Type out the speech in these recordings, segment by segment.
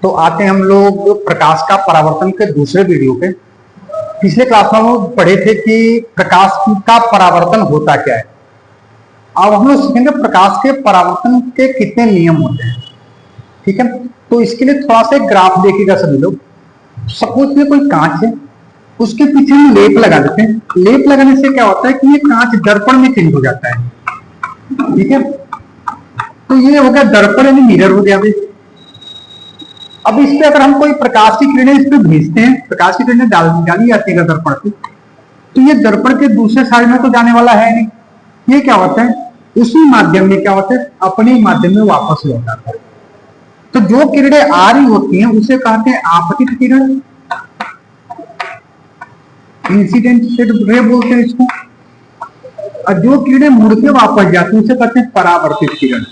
तो आते हैं हम लोग प्रकाश का परावर्तन के दूसरे वीडियो पे। पिछले क्लास में हम पढ़े थे कि प्रकाश का परावर्तन होता क्या है। अब हम लोग सीखेंगे प्रकाश के परावर्तन के कितने नियम होते हैं। ठीक है, तो इसके लिए थोड़ा सा ग्राफ देखिएगा सभी लोग। सपोज में कोई कांच है, उसके पीछे हम लेप लगा देते हैं। लेप लगाने से क्या होता है कि ये कांच दर्पण में चेंज हो जाता है। ठीक है, तो ये हो गया दर्पण यानी मिरर हो गया भाई। अब इस पे अगर हम कोई प्रकाश की किरणें इस पे भेजते हैं, प्रकाश की किरणें डाली जाती है दर्पण पे, तो ये दर्पण के दूसरे साइड में तो जाने वाला है नहीं। ये क्या होता है, उसी माध्यम में क्या होता है, अपने माध्यम में वापस लौट आता है। तो जो किरणें आ रही होती हैं उसे कहते हैं आपतित किरण, इंसिडेंट रे बोलते हैं इसको। और जो किरणें मुड़ के वापस जाती हैं उसे कहते हैं परावर्तित किरण।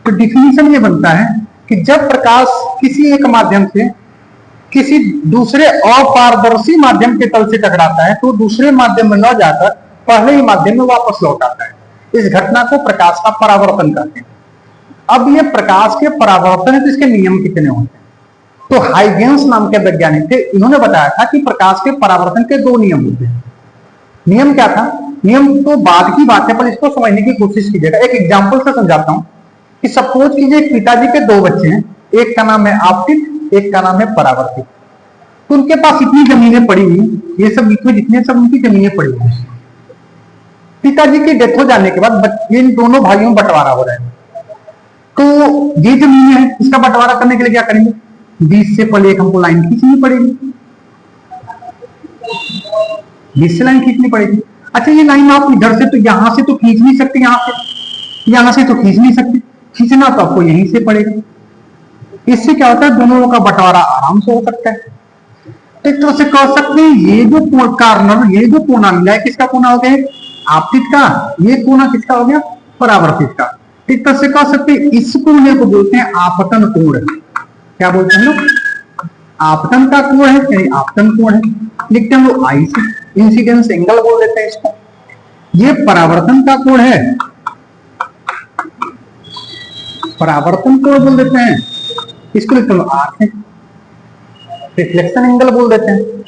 तो डिफिनीशन ये बनता है कि जब प्रकाश किसी एक माध्यम से किसी दूसरे अपारदर्शी माध्यम के तल से टकराता है तो दूसरे माध्यम में न जाकर पहले ही माध्यम में वापस लौट आता है। इस घटना को प्रकाश का परावर्तन कहते हैं। अब ये प्रकाश के परावर्तन है तो इसके नियम कितने होते हैं। तो हाइगेंस नाम के वैज्ञानिक थे, इन्होंने बताया था कि प्रकाश के परावर्तन के दो नियम होते हैं। नियम क्या था, नियम तो बाद की बात है पर इसको समझने की कोशिश कीजिएगा। एक एग्जाम्पल से समझाता हूं कि सपोज कीजिए पिताजी के दो बच्चे हैं, एक का नाम है आपतित, एक का नाम है परावर्तित। तो उनके पास इतनी जमीनें पड़ी हुई, ये सब जितने सब उनकी जमीनें पड़ी हुई। पिताजी की डेथ हो जाने के बाद इन दोनों भाइयों में बंटवारा हो रहा है। तो ये जमीन है, इसका बंटवारा करने के लिए क्या करेंगे, बीच से पहले एक हमको लाइन खींचनी पड़ेगी, बीच से लाइन खींचनी पड़ेगी। अच्छा, ये लाइन आप इधर से तो यहां से तो खींच नहीं सकते, यहां से तो खींच नहीं सकते, खींचना तो आपको यहीं से पड़ेगा। इससे क्या होता है, दोनों का बंटवारा आराम से हो सकता है। एक तरह से कह सकते हैं ये जो कार्नर, ये जो कोना मिला है, किसका कोना हो गया, आपतित का। ये कोना किसका हो गया, परावर्तित का। एक तरह से कह सकते हैं इस कोने को बोलते हैं आपतन कोण। क्या बोलते हैं लोग, आपतन का कोण है, यानी आपतन कोण है। लिखते हैं लोग आई से, इंसिडेंस एंगल बोल देते हैं इसको। ये परावर्तन का कोण है, परावर्तन कोण बोल देते हैं इसको। लिखते हैं आर है, रिफ्लेक्शन एंगल बोल देते हैं।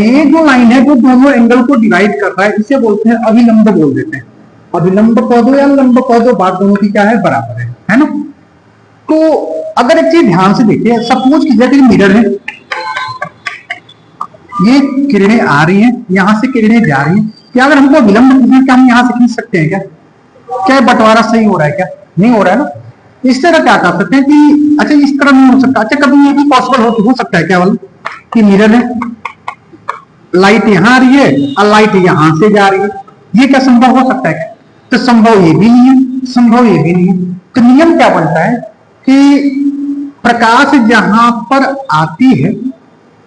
ये जो लाइन है जो दोनों एंगल को डिवाइड कर रहा है इसे बोलते हैं अभिलंब बोल देते हैं। अभिलंब कह दो या लंब कह दो, बात दोनों की क्या है, बराबर है ना। तो अगर एक चीज ध्यान से देखिए, सपोज कीजिए कि मिरर है, ये किरणें आ रही हैं, यहां से किरणें जा रही हैं। क्या अगर हमको विलंब खींचना, क्या हम यहां से खींच सकते हैं क्या, क्या बंटवारा सही हो रहा है, क्या नहीं हो रहा है ना। इस तरह क्या कर सकते हैं कि अच्छा इस तरह नहीं हो सकता। अच्छा, कभी ये भी पॉसिबल हो सकता है क्या वाला कि मिरर है, लाइट यहां आ रही है और लाइट यहां से जा रही है, ये क्या संभव हो सकता है क्या। तो संभव ये भी नहीं है, संभव ये भी नहीं है। तो नियम क्या बनता है कि प्रकाश जहां पर आती है,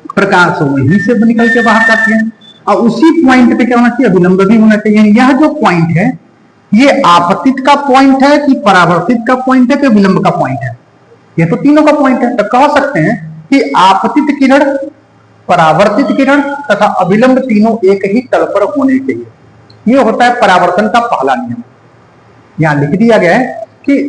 प्रकाश वहीं से निकल के बाहर जाती है और उसी पॉइंट पे क्या होना चाहिए, अभिलंब भी होना चाहिए। यह जो पॉइंट है ये आपतित का पॉइंट है कि परावर्तित का पॉइंट है कि विलंब का पॉइंट है, ये तो तीनों का पॉइंट है। तो कह सकते हैं कि आपतित किरण, परावर्तित किरण तथा अभिलंब तीनों एक ही तल पर होने चाहिए। यह होता है परावर्तन का पहला नियम। यहां लिख दिया गया है कि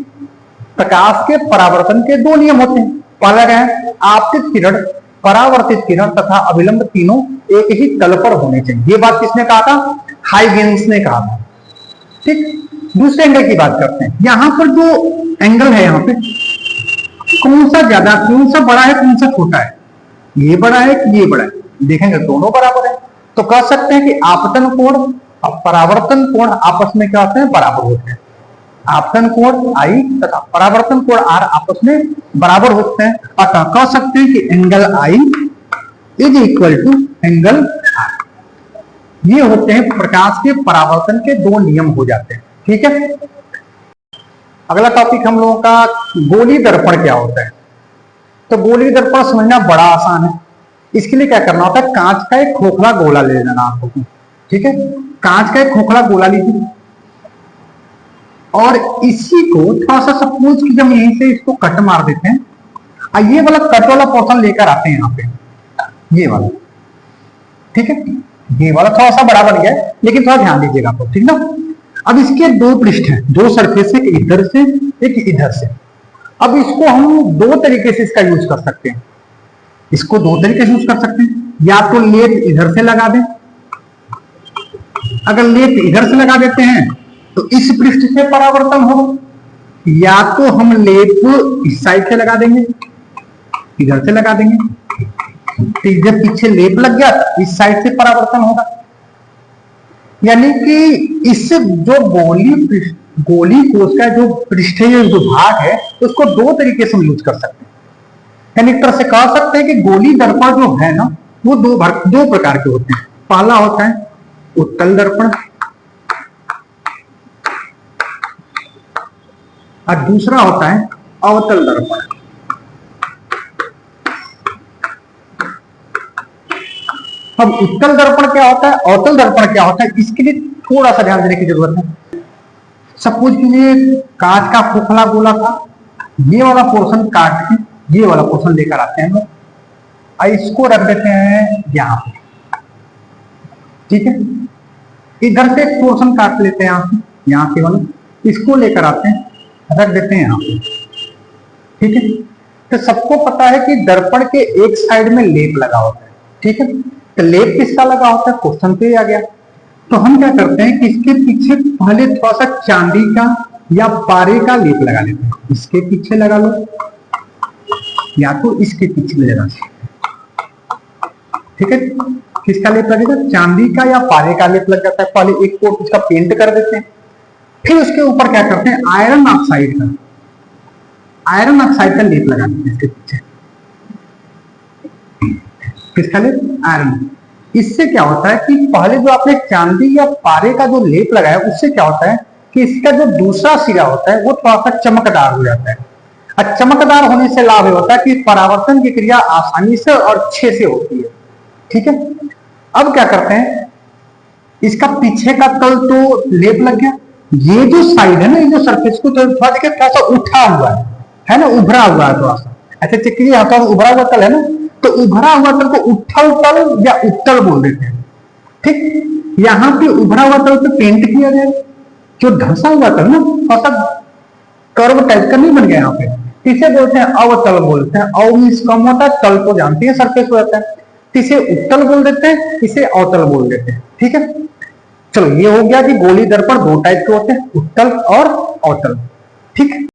प्रकाश के परावर्तन के दो नियम होते हैं। पहला क्या है, आपतित किरण, परावर्तित किरण तथा अभिलंब तीनों एक ही तल पर होने चाहिए। ये बात किसने कहा था, हाइगेंस ने कहा था। ठीक, दूसरे एंगल की बात करते हैं। यहां पर जो एंगल है, यहां पे कौन सा ज्यादा, कौन सा बड़ा है, कौन सा छोटा है, ये बड़ा है कि ये बड़ा है, देखेंगे दोनों बराबर है। तो कह सकते हैं कि आपतन कोण और परावर्तन कोण आपस में क्या होते हैं, बराबर होते हैं। आपतन कोण आई तथा परावर्तन कोण आर आपस में बराबर होते हैं। अतः कह सकते हैं कि angle I is equal to angle R. ये होते हैं प्रकाश के परावर्तन के दो नियम हो जाते हैं। ठीक है, अगला टॉपिक हम लोगों का गोली दर्पण क्या होता है। तो गोली दर्पण समझना बड़ा आसान है। इसके लिए क्या करना होता है, कांच का एक खोखला गोला ले लेना आपको। ठीक है, कांच का एक खोखला गोला लीजिए और इसी को थोड़ा सा सपोज कि हम यहीं से इसको कट मार देते हैं और ये वाला कट वाला पोर्शन लेकर आते हैं यहाँ पे, ये वाला। ठीक है, ये वाला थोड़ा सा बड़ा बन गया है लेकिन थोड़ा ध्यान दीजिएगा आपको, ठीक ना। अब इसके दो पृष्ठ हैं, दो सरफेस, एक इधर से एक इधर से। अब इसको हम दो तरीके से इसका यूज कर सकते हैं, इसको दो तरीके से यूज कर सकते हैं। या तो लेप इधर से लगा दें, अगर लेप इधर से लगा देते हैं तो इस पृष्ठ से परावर्तन होगा, या तो हम लेप इस साइड से लगा देंगे, इधर से लगा देंगे, तो इधर पीछे लेप लग गया तो इस साइड से परावर्तन होगा। यानी कि इससे जो गोली कोश का जो पृष्ठीय जो भाग है उसको दो तरीके से हम यूज कर सकते हैं। यानी एक तरह से कह सकते हैं कि गोली दर्पण जो है ना वो दो प्रकार के होते हैं। पहला होता है उत्तल दर्पण और दूसरा होता है अवतल दर्पण। अब उत्तल दर्पण क्या होता है, अवतल दर्पण क्या होता है, इसके लिए थोड़ा सा ध्यान देने की जरूरत है। सपोज कीजिए कांच का खोखला गोला था, ये वाला पोर्शन काट के ये वाला पोर्शन लेकर आते हैं लोग और इसको रख देते हैं यहां पे, ठीक है। इधर से एक पोर्शन काट लेते हैं यहाँ से वाला, इसको लेकर आते हैं रख देते हैं यहाँ पे, ठीक है। तो सबको पता है कि दर्पण के एक साइड में लेप लगा होता है, ठीक है। तो लेप किसका लगा होता है, क्वेश्चन पे आ गया। तो हम क्या करते हैं कि इसके पीछे पहले थोड़ा सा चांदी का या पारे का लेप लगा लेते हैं। इसके पीछे लगा लो या तो इसके पीछे लगा लो, ठीक है। किसका लेप लगेगा, चांदी का या पारे का लेप लग जाता है। पहले एक कोट उसका पेंट कर देते हैं, फिर उसके ऊपर क्या करते हैं आयरन ऑक्साइड का लेप लगा देते हैं इसके पीछे। किसका लेप, आयरन। इससे क्या होता है कि पहले जो आपने चांदी या पारे का जो लेप लगाया उससे क्या होता है कि इसका जो दूसरा सिरा होता है वो थोड़ा सा चमकदार हो जाता है। और चमकदार होने से लाभ होता है कि परावर्तन की क्रिया आसानी से और अच्छे से होती है, ठीक है। अब क्या करते हैं, इसका पीछे का तल तो लेप लग गया, ये जो साइड है ना, ये जो सरफेस को थोड़ा देखिए थोड़ा सा उठा हुआ है ना, उभरा हुआ है थोड़ा सा, ऐसे चक्री यहाँ तो उभरा हुआ तल है ना, तो उभरा हुआ तल को उठल तल या उत्तल बोल देते हैं, ठीक। यहाँ पे उभरा हुआ तल पे पेंट किया गया, जो धंसा हुआ तल ना थोड़ा सा कर्व टाइप का नहीं बन गया यहाँ पे, इसे बोलते हैं अवतल बोलते हैं। अव मींस कम होता है, तल को जानते हैं सरफेस हो जाता है, इसे उत्तल बोल देते हैं, इसे अवतल बोल देते हैं, ठीक है। चलो ये हो गया कि गोली दर्पण दो टाइप के होते हैं, उत्तल और अवतल, ठीक।